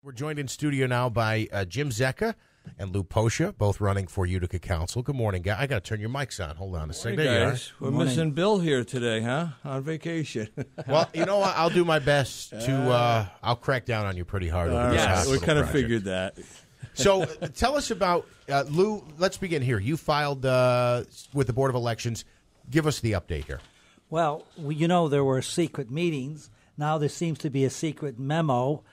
We're joined in studio now by Jim Zecca and Lou Poccia, both running for Utica Council. Good morning, guys. I got to turn your mics on. Hold on a second. There you are. We're missing Bill here today, huh? On vacation. Well, you know what? I'll do my best to. I'll crack down on you pretty hard. Over this Yeah, we kind of project. figured that. So, tell us about Lou. Let's begin here. You filed with the Board of Elections. Give us the update here. Well, you know there were secret meetings. Now there seems to be a secret memo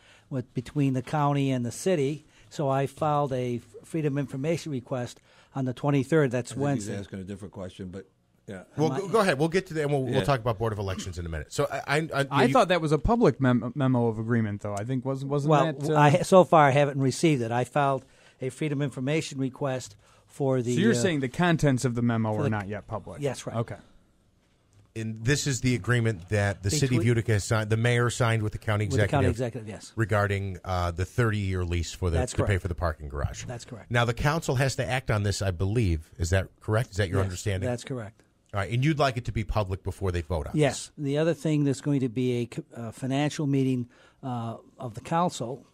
between the county and the city. So I filed a Freedom of Information request on the 23rd. That's Wednesday. He's asking a different question, but yeah. Well, go ahead. We'll get to that, and we'll talk about Board of Elections in a minute. So I thought that was a public memo of agreement, though. I think wasn't that? So far I haven't received it. I filed a Freedom of Information request for the. So you're saying the contents of the memo are not yet public? Yes, right. Okay. And this is the agreement that the city of Utica has signed. The mayor signed with the county executive. With the county executive, yes. Regarding the 30-year lease to pay for the parking garage. That's correct. Now the council has to act on this, I believe. Is that correct? Is that your understanding? That's correct. All right, and you'd like it to be public before they vote on this? Yes. The other thing, there's going to be a financial meeting of the council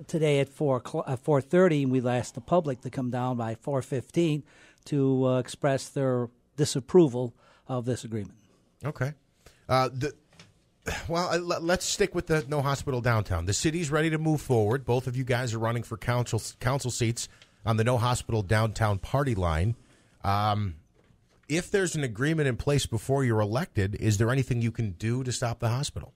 today at 4:30, and we asked the public to come down by 4:15 to express their disapproval of this agreement. Okay. Let's stick with the no hospital downtown. The city's ready to move forward. Both of you guys are running for council seats on the no hospital downtown party line. If there's an agreement in place before you're elected, is there anything you can do to stop the hospital?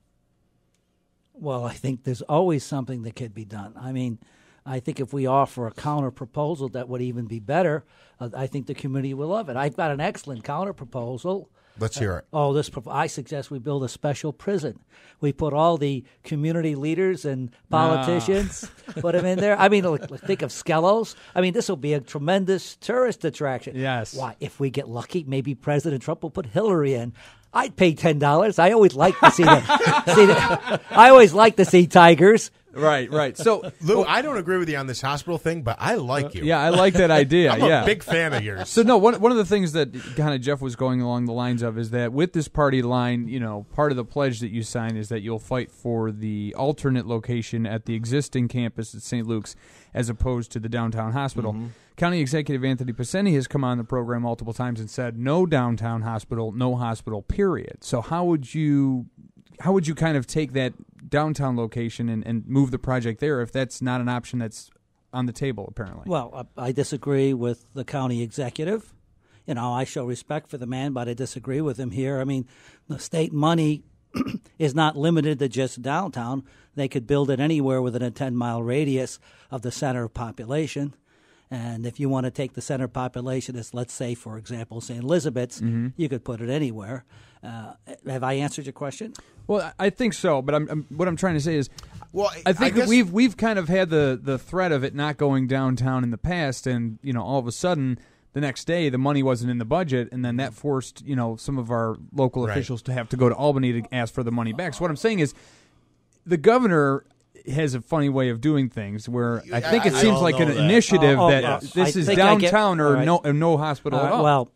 Well, I think there's always something that could be done. I mean, I think if we offer a counter proposal that would even be better, I think the community will love it. I've got an excellent counter proposal. Let's hear it. I suggest we build a special prison. We put all the community leaders and politicians, put them in there. I mean, think of Skelos. I mean, this will be a tremendous tourist attraction. Yes. Why, if we get lucky, maybe President Trump will put Hillary in. I'd pay $10. I always like to see I always like to see tigers. Right. So, Lou, I don't agree with you on this hospispital thing, but I like you. Yeah, I like that idea. I'm a big fan of yours. So, no, one of the things that kind of Jeff was going along the lines of is that with this party line, part of the pledge that you sign is that you'll fight for the alternate location at the existing campus at St. Luke's as opposed to the downtown hospital. Mm-hmm. County Executive Anthony Pacini has come on the program multiple times and said no downtown hospital, no hospital, period. So how would you kind of take that downtown location and move the project there if that's not an option that's on the table, apparently? Well, I disagree with the county executive. I show respect for the man, but I disagree with him here. I mean, the state money is not limited to just downtown. They could build it anywhere within a 10-mile radius of the center of population. And if you want to take the center population as, let's say, for example, St. Elizabeth's, you could put it anywhere. Have I answered your question? Well, I think so, but what I'm trying to say is, I think guess we've kind of had the threat of it not going downtown in the past, and all of a sudden the next day the money wasn't in the budget, and then that forced some of our local officials to have to go to Albany to ask for the money back. So what I'm saying is, the governor has a funny way of doing things where I think it seems like an initiative that this is downtown or no hospital at all. Well,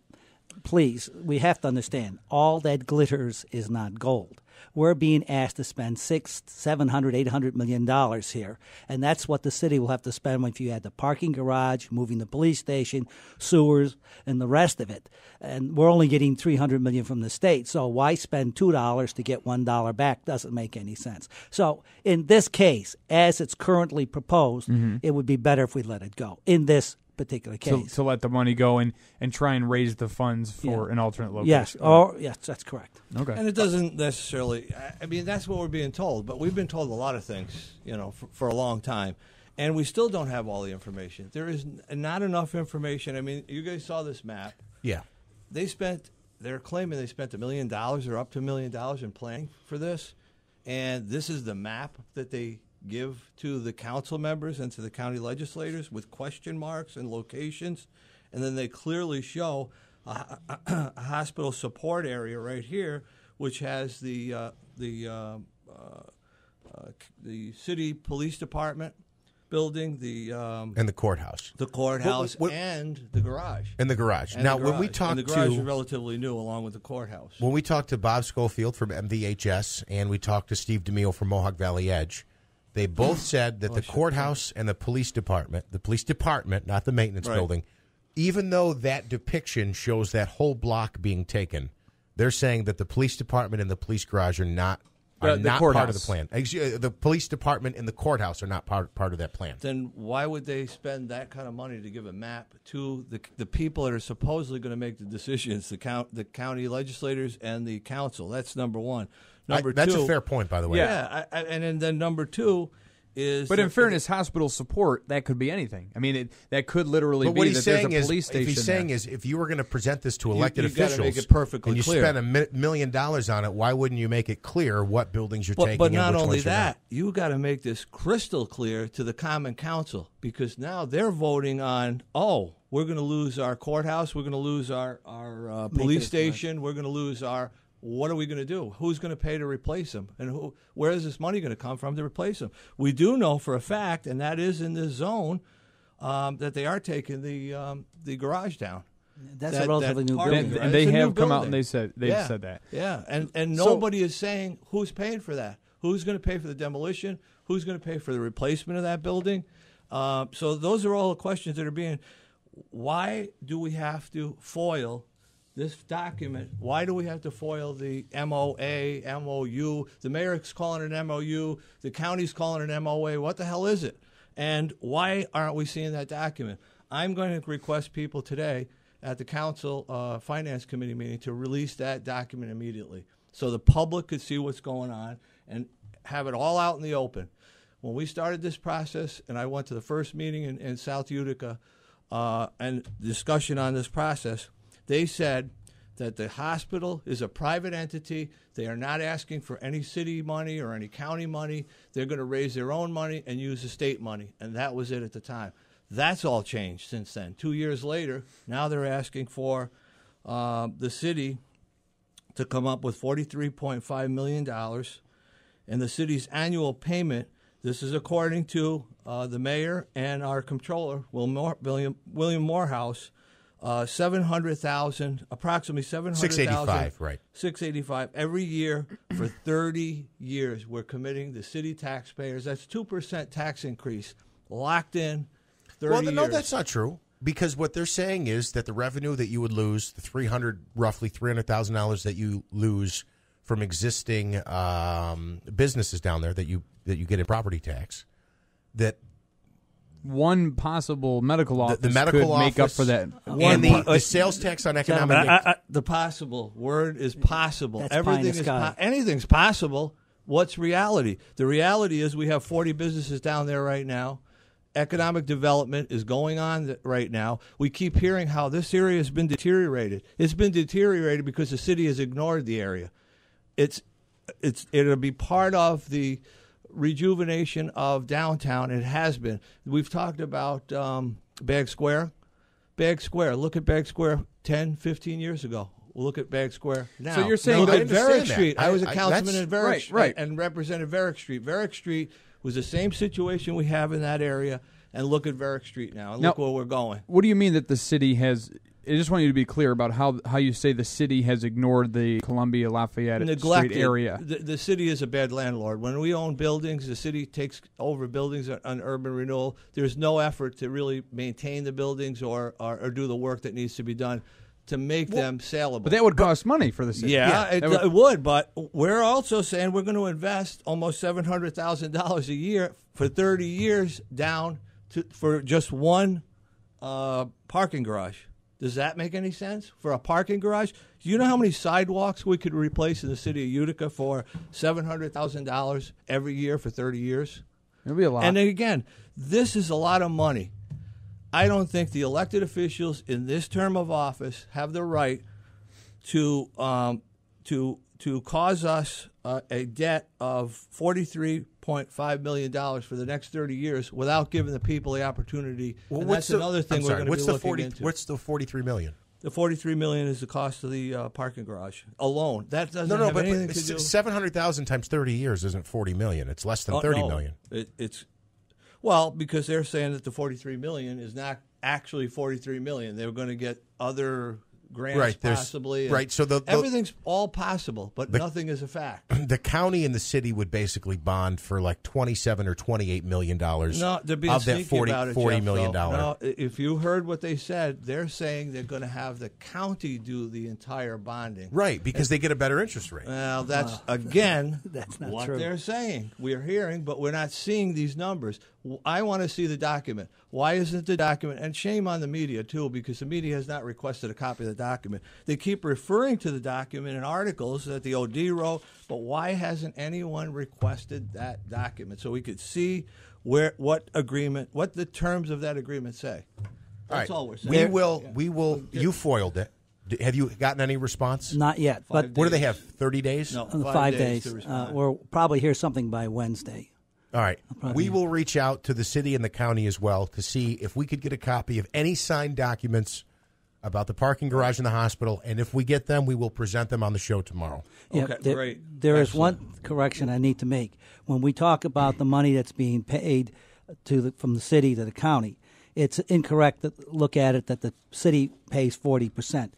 please, we have to understand, all that glitters is not gold. We're being asked to spend $600, $700, $800 million here, and that's what the city will have to spend if you add the parking garage, moving the police station, sewers, and the rest of it. And we're only getting $300 million from the state, so why spend $2 to get $1 back? Doesn't make any sense. So in this case, as it's currently proposed, it would be better if we let it go in this particular case. To let the money go and try and raise the funds for an alternate location. Yes, that's correct. Okay. And it doesn't necessarily, I mean, that's what we're being told, but we've been told a lot of things, for a long time, and we still don't have all the information. There is not enough information. I mean, you guys saw this map. Yeah. They're claiming they spent $1 million or up to $1 million in planning for this, and this is the map that they give to the council members and to the county legislators with question marks and locations, and then they clearly show a hospital support area right here, which has the city police department building, and the courthouse, and the garage, When we talked the garage is relatively new, along with the courthouse. When we talked to Bob Schofield from MVHS and we talked to Steve DeMille from Mohawk Valley Edge, They both said that the courthouse and the police department, not the maintenance building, even though that depiction shows that whole block being taken, they're saying that the police department and the police garage are not part of the plan. The police department and the courthouse are not part of that plan. Then why would they spend that kind of money to give a map to the people that are supposedly going to make the decisions, the county legislators and the council? That's number one. That's a fair point, by the way. Yeah, and then number two is... But in fairness, hospital support, that could be anything. I mean, that could literally be that there's a police station. What he's saying is, if you were going to present this to elected officials make it perfectly and you clear. spend $1 million on it, why wouldn't you make it clear what buildings you're taking? But not and which only ones you're that, not? you got to make this crystal clear to the common council, because now they're voting on, we're going to lose our courthouse, we're going to lose our police station, we're going to lose our... What are we going to do? Who's going to pay to replace them? And where is this money going to come from to replace them? We do know for a fact, and that is in this zone, that they are taking the garage down. That's a relatively new building. And they have come out and they've said that. Yeah, and nobody is saying who's paying for that. Who's going to pay for the demolition? Who's going to pay for the replacement of that building? So those are all the questions that are being... Why do we have to foil this document? Why do we have to foil the MOA, MOU? The mayor's calling it an MOU. The county's calling it an MOA. What the hell is it? And why aren't we seeing that document? I'm going to request people today at the council finance committee meeting to release that document immediately so the public could see what's going on and have it all out in the open. When we started this process, and I went to the first meeting in South Utica and discussion on this process, they said that the hospital is a private entity. They are not asking for any city money or any county money. They're going to raise their own money and use the state money. And that was it at the time. That's all changed since then. 2 years later, now they're asking for the city to come up with $43.5 million. And the city's annual payment, this is according to the mayor and our comptroller, William Morehouse, $700,000, approximately $700,000. $685, right? $685 every year for 30 years. We're committing the city taxpayers. That's 2% tax increase, locked in 30 years. No, that's not true. Because what they're saying is that the revenue that you would lose, the roughly $300,000 that you lose from existing businesses down there that you get in property tax, that one possible medical office the medical could office make up for that. And the sales tax on economic... the possible word is possible. That's Everything is anything's possible. What's reality? The reality is we have 40 businesses down there right now. Economic development is going on right now. We keep hearing how this area has been deteriorated. It's been deteriorated because the city has ignored the area. It'll be part of the rejuvenation of downtown. It has been. We've talked about Bag Square. Bag Square. Look at Bag Square 10, 15 years ago. We'll look at Bag Square now. So you're saying at Varick Street. I was a councilman at Varick Street right. and represented Varick Street. Varick Street was the same situation we have in that area. And look at Varick Street now. And look where we're going. What do you mean that the city has... I just want you to be clear about how you say the city has ignored the Columbia Lafayette Street area. The city is a bad landlord. When we own buildings, the city takes over buildings on urban renewal. There's no effort to really maintain the buildings or do the work that needs to be done to make them saleable. But that would cost money for the city. Yeah, it would. But we're also saying we're going to invest almost $700,000 a year for 30 years down for just one parking garage. Does that make any sense? For a parking garage? Do you know how many sidewalks we could replace in the city of Utica for $700,000 every year for 30 years? It'll be a lot. And then again, this is a lot of money. I don't think the elected officials in this term of office have the right to cause us a debt of $43.5 million for the next 30 years without giving the people the opportunity. Well, and that's another thing we're going to be looking into. What's the $43 million? The $43 million is the cost of the parking garage alone. That doesn't have anything to do. $700,000 times 30 years isn't $40 million. It's less than $30 million. Well, because they're saying that the $43 million is not actually $43 million. They're going to get other grants Right, there's- possibly. right, so everything's all possible, but nothing is a fact. the county and the city would basically bond for like $27 or $28 million No, they're being of that sneaky about it, $40 Jeff, million. though. No, if you heard what they said, they're saying they're going to have the county do the entire bonding. Right, because they get a better interest rate. Well, that's, again, That's not what true. they're saying. We're hearing, but we're not seeing these numbers. I want to see the document. Why isn't the document? And shame on the media, too, because the media has not requested a copy of the document. They keep referring to the document in articles that the OD wrote, but why hasn't anyone requested that document so we could see what the terms of that agreement say? That's all we're saying. We will. You foiled it. Have you gotten any response? Not yet, but What do they have? 30 days? No, 5 days. to respond. We'll probably hear something by Wednesday. All right. We will reach out to the city and the county as well to see if we could get a copy of any signed documents about the parking garage in the hospital, and if we get them, we will present them on the show tomorrow. Okay, great. There is one correction I need to make. When we talk about the money that's being paid from the city to the county, it's incorrect to look at it that the city pays 40%.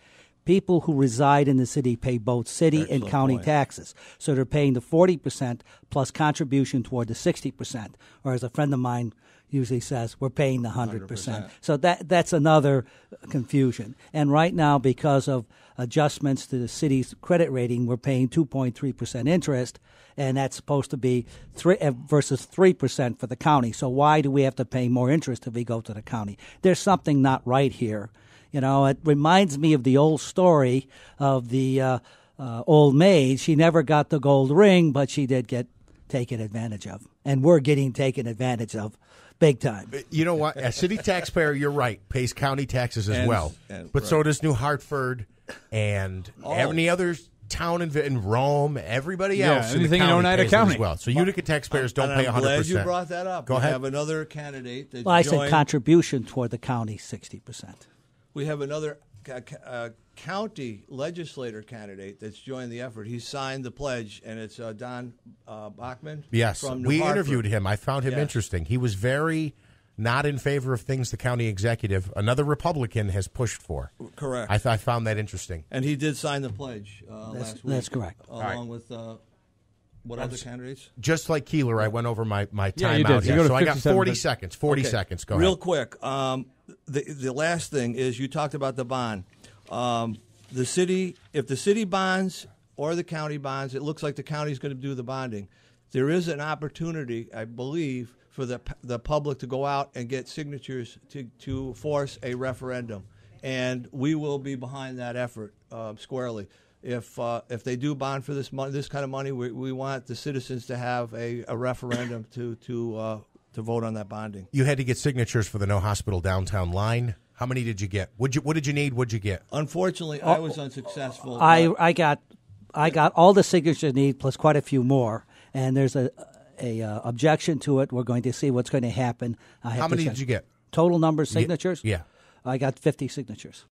People who reside in the city pay both city and county taxes. So they're paying the 40% plus contribution toward the 60%. Or as a friend of mine usually says, we're paying the 100%. So that's another confusion. And right now, because of adjustments to the city's credit rating, we're paying 2.3% interest, and that's supposed to be versus 3% for the county. So why do we have to pay more interest if we go to the county? There's something not right here. You know, it reminds me of the old story of the old maid. She never got the gold ring, but she did get taken advantage of. And we're getting taken advantage of big time. You know what? A city taxpayer, you're right, pays county taxes as well. But so does New Hartford and any other town in Rome, everybody else in the anything in county Oneida pays County. It as well. So Utica taxpayers don't pay 100%. I'm glad you brought that up. Go ahead. We have another candidate that Well, I joined. said contribution toward the county, 60%. We have another county legislator candidate that's joined the effort. He signed the pledge, and it's Don Bachman. Yes, from New we Hartford. interviewed him. I found him interesting. He was very not in favor of things the county executive, another Republican, has pushed for. Correct. I found that interesting. And he did sign the pledge last week. That's correct. Along with what other candidates? Just like Keeler, I went over my Yeah, you time out did. You here. go to So I got 57 40 seconds. 40 seconds. Go Real ahead. quick. The last thing is you talked about the bond. The city, if the city bonds or the county bonds, it looks like the county's going to do the bonding. There is an opportunity, I believe, for the public to go out and get signatures to force a referendum, and we will be behind that effort squarely. If they do bond for this kind of money, we want the citizens to have a referendum to vote on that bonding. You had to get signatures for the No Hospital Downtown line. How many did you get? What did you need? What'd you get? Unfortunately, I was unsuccessful. I got all the signatures I need plus quite a few more, and there's a objection to it. We're going to see what's going to happen. How many did you get? Total number of signatures? Yeah. I got 50 signatures.